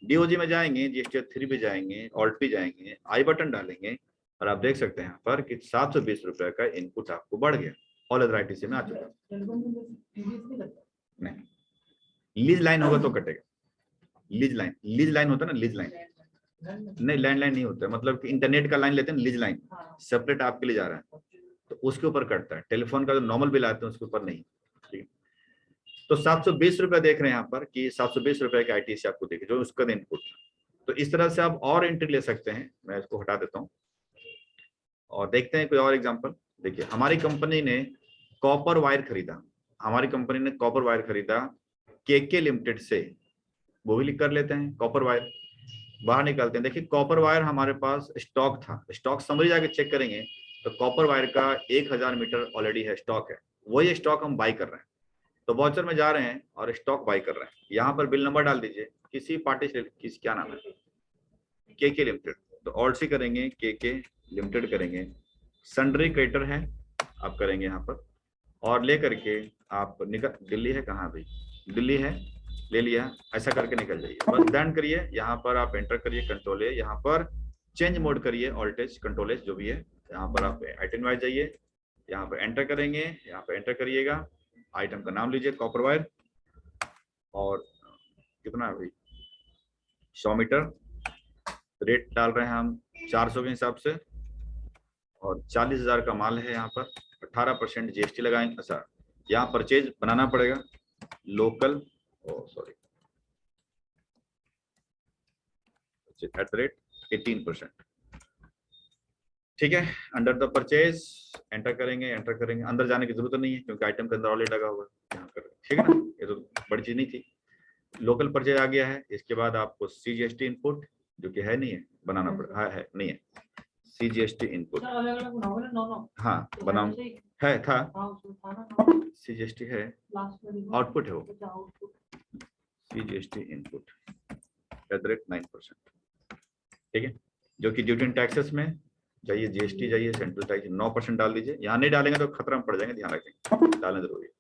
डीओजी में जाएंगे, जीएसटी 3 पे जाएंगे, ऑल्ट पे जाएंगे, आई बटन डालेंगे और आप देख सकते हैं यहाँ पर कि 720 रुपए का इनपुट आपको बढ़ गया। ऑल अदर आईटीसी में आ चुका। नहीं, लीज लाइन होगा तो कटेगा। लीज लाइन होता है ना, लीज लाइन नहीं, लैंडलाइन नहीं होता है। मतलब कि इंटरनेट का लाइन लेते हैं, लीज लाइन सेपरेट आपके लिए जा रहा है, तो उसके ऊपर कटता है। टेलीफोन का जो नॉर्मल बिल आते हैं उसके ऊपर नहीं। ठीक है, तो 720 रुपए देख रहे हैं यहाँ पर कि 720 रुपए के आईटीसी आपको देखे, जो उसका इनपुट। तो इस तरह से आप और एंट्री ले सकते हैं। मैं इसको हटा देता हूँ और देखते हैं कोई और एग्जांपल। देखिए, हमारी कंपनी ने कॉपर वायर खरीदा, हमारी कंपनी ने कॉपर वायर खरीदा केके लिमिटेड से, वो भी लिख कर लेते हैं। कॉपर वायर बाहर निकालते हैं। देखिए, कॉपर वायर हमारे पास स्टॉक था, स्टॉक समरी जाके चेक करेंगे तो कॉपर वायर का 1000 मीटर ऑलरेडी है, स्टॉक है। वही स्टॉक हम बाई कर रहे हैं, तो वाउचर में जा रहे हैं और स्टॉक बाई कर रहे हैं। यहाँ पर बिल नंबर डाल दीजिए, किसी पार्टी से, किस क्या नाम है, केके लिमिटेड, तो ऑल्ट सी करेंगे, केके लिमिटेड करेंगे। सन्ड्री क्रेडिटर है, आप करेंगे यहाँ पर और ले करके आप निकल, दिल्ली है कहाँ भाई, दिल्ली है, ले लिया, ऐसा करके निकल जाइए। बस डन करिए। यहाँ पर आप एंटर करिए, कंट्रोल ए, यहाँ पर चेंज मोड करिए, ऑल्टेज कंट्रोल एच जो भी है। यहाँ पर आप आइटम वाइज जाइए, यहाँ पर एंटर करेंगे, यहाँ पर एंटर करिएगा, आइटम का नाम लीजिए कॉपर वायर, और कितना है भाई 100 मीटर, रेट डाल रहे हैं हम 400 के हिसाब से, और 40,000 का माल है। यहाँ पर 18% जीएसटी लगाएंगे। अच्छा, यहाँ परचेज बनाना पड़ेगा, लोकल, सॉरी, @18%। ठीक है, अंडर द परचेज एंटर करेंगे, अंदर जाने की जरूरत नहीं है क्योंकि आइटम के अंदर ऑलरेडी लगा हुआ है यहाँ पर। ठीक है ना, ये तो बड़ी चीज नहीं थी। लोकल परचेज आ गया है। इसके बाद आपको सीजीएसटी इनपुट, जो कि है नहीं है, बनाना पड़ेगा, है नहीं है सीजीएसटी इनपुट। हाँ बनाओ, है था, सीजीएसटी है, आउटपुट है वो, सीजीएसटी इनपुट @9%। ठीक है, जो कि ड्यूटी एंड टैक्सेस में जाइए, जीएसटी जाइए, सेंट्रल टैक्स 9% डाल दीजिए। यहाँ नहीं डालेंगे तो खतरा में पड़ जाएंगे, ध्यान रखेंगे, डालना जरूरी है।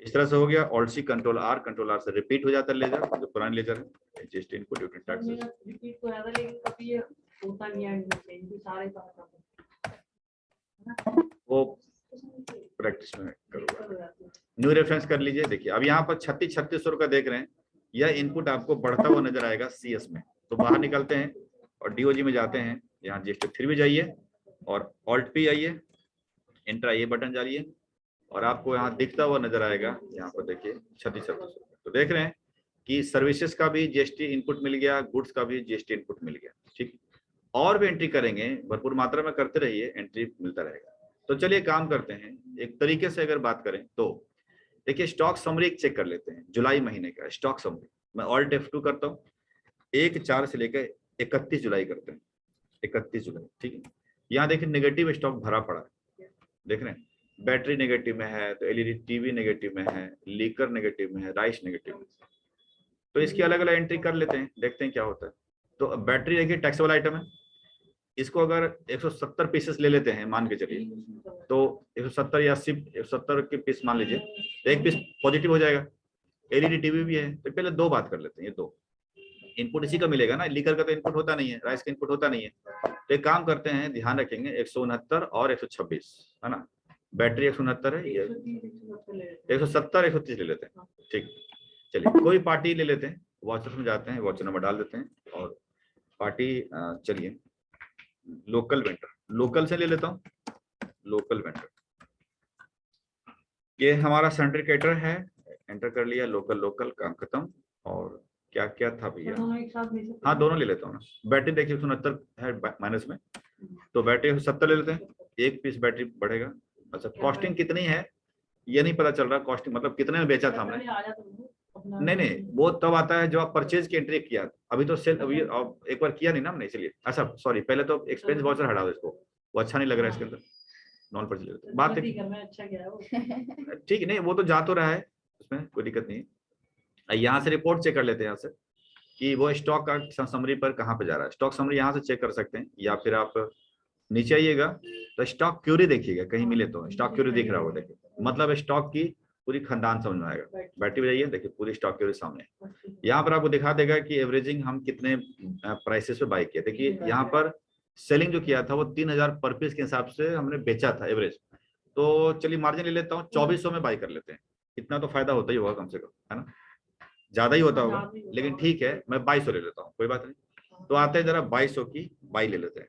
इस तरह से हो गया। ऑल्ट सी कंट्रोल आर से रिपीट हो जाता है लेजर, जो पुरानी लेजर है, GST input, duty and taxes. वो प्रैक्टिस में करूँगा। न्यू रेफरेंस कर लीजिए। देखिए, अब यहाँ पर 3600 का देख रहे हैं, यह इनपुट आपको बढ़ता हुआ नजर आएगा सीएस में। तो बाहर निकलते हैं और डीओजी में जाते हैं, यहाँ जीएसटी 3 में जाइए और ऑल्ट पे आइए, एंटर ये बटन डालिए और आपको यहाँ दिखता हुआ नजर आएगा। यहाँ पर देखिए 3600। तो देख रहे हैं कि सर्विसेज का भी जीएसटी इनपुट मिल गया, गुड्स का भी जीएसटी इनपुट मिल गया। ठीक, और भी एंट्री करेंगे, भरपूर मात्रा में करते रहिए, एंट्री मिलता रहेगा। तो चलिए काम करते हैं। एक तरीके से अगर बात करें तो देखिए, स्टॉक समरी चेक कर लेते हैं। जुलाई महीने का स्टॉक समरी, मैं ऑल्ट F2 करता हूँ, 1/4 से लेकर 31 जुलाई करते हैं, 31 जुलाई। ठीक है, यहाँ देखिए नेगेटिव स्टॉक भरा पड़ा है, देख रहे हैं, बैटरी नेगेटिव में है, तो एलईडी टीवी नेगेटिव में है, लीकर नेगेटिव में है, राइस नेगेटिव में। तो इसकी अलग अलग एंट्री कर लेते हैं, देखते हैं क्या होता है। तो बैटरी देखिए टैक्सेबल आइटम है, इसको अगर 170 पीसेस ले लेते हैं मान के चलिए, तो 170 या 80, 170 के पीस मान लीजिए, तो एक पीस पॉजिटिव हो जाएगा। एलईडी टीवी भी है, तो पहले 2 बात कर लेते हैं। ये 2 इनपुट इसी का मिलेगा ना, लीकर का तो इनपुट होता नहीं है, राइस का इनपुट होता नहीं है। तो एक काम करते हैं, ध्यान रखेंगे, 169 और 126 है ना, बैटरी 169 है, ये 170 130 ले लेते हैं। ठीक, चलिए कोई पार्टी ले लेते हैं, वाचर्स में जाते हैं, वाचर नंबर डाल देते हैं और पार्टी चलिए लोकल वेंडर, लोकल से ले लेता हूँ, लोकल वेंडर। ये हमारा सेंट्रिक कैटर है, एंटर कर लिया, लोकल लोकल, काम खत्म। और क्या क्या था भैया, हाँ दोनों ले लेता हूँ ना। बैटरी देखिए 169 है माइनस में, तो बैटरी 170 ले लेते हैं, एक पीस बैटरी बढ़ेगा। अच्छा कॉस्टिंग कितनी है ये नहीं पता चल रहा, कॉस्टिंग मतलब कितने में बेचा था हमने, नहीं वो तब आता है जब आप परचेज की एंट्री किया, अभी तो सेल अभी एक बार किया नहीं ना हमने, इसलिए। अच्छा सॉरी, पहले तो एक्सपेंस वाउचर हटा दो इसको, वो अच्छा नहीं लग रहा है इसके अंदर, नॉन परचेज बात ठीक है, नहीं वो तो जा तो रहा है, उसमें कोई दिक्कत नहीं है। यहाँ से रिपोर्ट चेक कर लेते हैं, यहाँ से कि वो स्टॉक का समरी पर कहाँ पे जा रहा है। स्टॉक समरी यहाँ से चेक कर सकते हैं, या फिर आप नीचे आइएगा तो स्टॉक क्यूरी देखिएगा, कहीं मिले तो स्टॉक क्यूरी दिख रहा होगा, देखिए मतलब स्टॉक की पूरी खानदान समझ में आएगा। बैटरी बजाइए, देखिए पूरी स्टॉक क्यूरी सामने, यहाँ पर आपको दिखा देगा कि एवरेजिंग हम कितने प्राइसेस पे बाई किए। देखिए यहाँ पर सेलिंग जो किया था वो 3000 पर पीस के हिसाब से हमने बेचा था एवरेज, तो चलिए मार्जिन ले लेता हूँ, 2400 में बाई कर लेते हैं, इतना तो फायदा होता ही होगा कम से कम, है ना, ज्यादा ही होता होगा, लेकिन ठीक है मैं 2200 ले लेता हूँ, कोई बात नहीं। तो आते हैं जरा 2200 की बाई ले लेते हैं।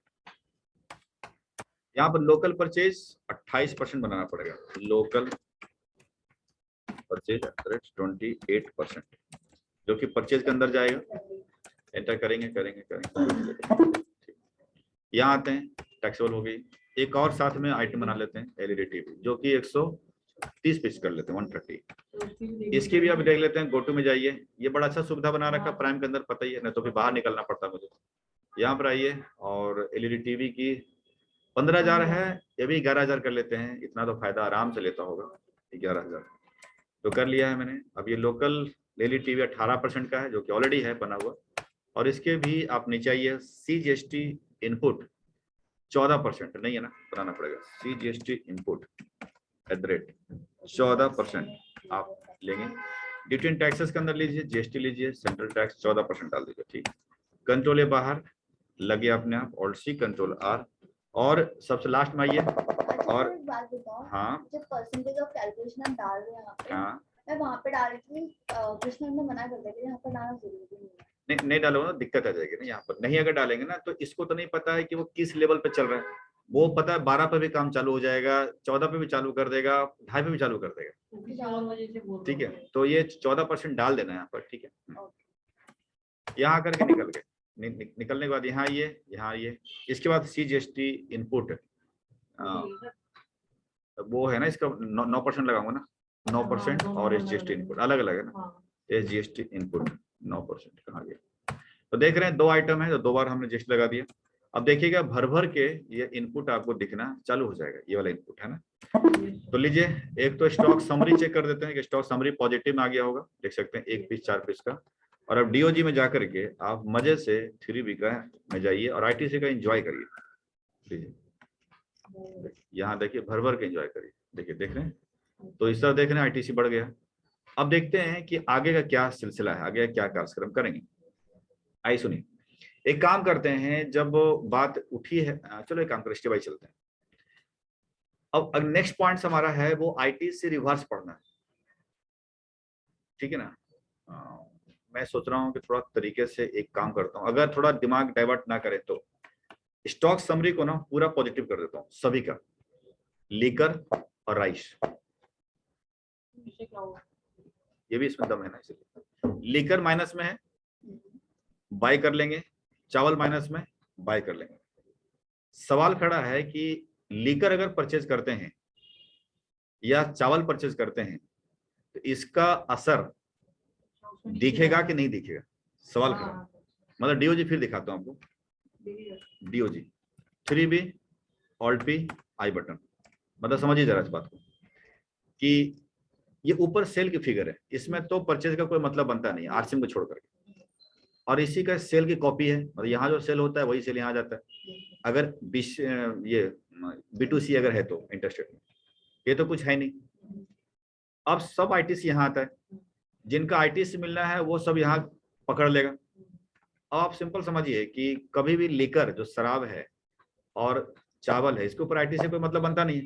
यहाँ पर लोकल परचेज 28% बनाना पड़ेगा, लोकल परचेज 28%, जो कि परचेज के अंदर जाएगा, एंटर करेंगे। यहाँ आते हैं, टैक्सेबल हो गई। एक और साथ में आइटम बना लेते हैं, एलईडी टीवी, जो कि 130 पीस कर लेते हैं, 130। इसकी भी आप देख लेते हैं, गोटू में जाइए, ये बड़ा अच्छा सुविधा बना रखा प्राइम के अंदर, पता ही है, नहीं तो फिर बाहर निकलना पड़ता मुझे। यहाँ पर आइए और एलईडी टीवी की 15,000 है, ये भी 11,000 कर लेते हैं, इतना तो फायदा आराम से लेता होगा, 11,000 तो कर लिया है मैंने। अब ये लोकल एलईडी टीवी 18% का है, जो कि ऑलरेडी है बना हुआ, और इसके भी आप नीचे आइए, CGST इनपुट 14% नहीं है ना, बनाना पड़ेगा, CGST इनपुट @ 14% आप लेंगे। ड्यूटी एंड टैक्सेस के अंदर लीजिए, GST लीजिए, सेंट्रल टैक्स 14% डाल दीजिए, ठीक। कंट्रोल ए बाहर लगे अपने आप, ऑल्ट C कंट्रोल R, और सबसे लास्ट में आइए। और बात बताओ, हाँ, जो परसेंटेज ऑफ कैलकुलेशन हम डाल रहे हैं यहाँ पे, हाँ मैं वहाँ पे डाल रही थी, कृष्ण ने मना कर दिया कि यहाँ पर डालना जरूरी नहीं है। नहीं डालोगे ना दिक्कत आ जाएगी ना, यहाँ पर नहीं अगर डालेंगे ना तो इसको तो नहीं पता है कि वो किस लेवल पे चल रहा है, वो पता है 12 पे भी काम चालू हो जाएगा, 14 पे भी चालू कर देगा, 2.5 पे भी चालू कर देगा, ठीक है। तो ये 14% डाल देना यहाँ पर, ठीक है। यहाँ करके निकल गए, निकलने के बाद यहाँ आइए, इसके बाद CGST इनपुट, वो है ना, इसका 9% लगाऊंगा ना, 9%, और SGST इनपुट अलग अलग है ना, SGST इनपुट 9% कहाँ गया। तो देख रहे हैं 2 आइटम है, तो 2 बार हमने GST लगा दिया। अब देखिएगा भर भर के ये इनपुट आपको दिखना चालू हो जाएगा, ये वाला इनपुट है ना। तो लीजिए, एक तो स्टॉक समरी चेक कर देते हैं कि स्टॉक समरी पॉजिटिव में आ गया होगा, देख सकते हैं 1 पीस 4 पीस का। और अब DOG में जाकर के आप मजे से 3B का में जाइए और ITC का एंजॉय करिए, लीजिए यहाँ देखिए भर भर के एंजॉय करिए, देखिए देख रहे हैं। तो इस तरह देख रहे हैं ITC बढ़ गया। अब देखते हैं कि आगे का क्या सिलसिला है, आगे क्या कार्यक्रम करेंगे। आइए सुनिए, एक काम करते हैं, जब बात उठी है, चलो एक काम करें, स्टेप बाय चलते हैं। अब नेक्स्ट पॉइंट हमारा है वो ITC रिवर्स पढ़ना है, ठीक है ना। मैं सोच रहा हूँ कि थोड़ा तरीके से एक काम करता हूँ, अगर थोड़ा दिमाग डाइवर्ट ना करे तो स्टॉक समरी को ना पूरा पॉजिटिव कर देता हूँ, सभी का, लीकर और राइस, ये भी इसमें दम है ना, इसलिए लीकर माइनस में है, बाय कर लेंगे, चावल माइनस में, बाय कर लेंगे। सवाल खड़ा है कि लीकर अगर परचेज करते हैं या चावल परचेज करते हैं तो इसका असर दिखेगा कि नहीं दिखेगा, सवाल खड़ा। मतलब DOG फिर दिखाता हूं आपको, DOG 3B ऑल्ट P आई बटन, मतलब समझिए जरा इस बात को कि ये ऊपर सेल की फिगर है, इसमें तो परचेज का कोई मतलब बनता नहीं है RCM को छोड़ करके, और इसी का सेल की कॉपी है, मतलब यहाँ जो सेल होता है वही सेल यहाँ जाता है। अगर ये B2C अगर है तो इंटरेस्टेड में, ये तो कुछ है नहीं। अब सब ITC यहाँ आता है, जिनका ITC मिलना है वो सब यहाँ पकड़ लेगा। अब आप सिंपल समझिए कि कभी भी लीकर जो शराब है और चावल है, इसके ऊपर ITC कोई मतलब बनता नहीं है,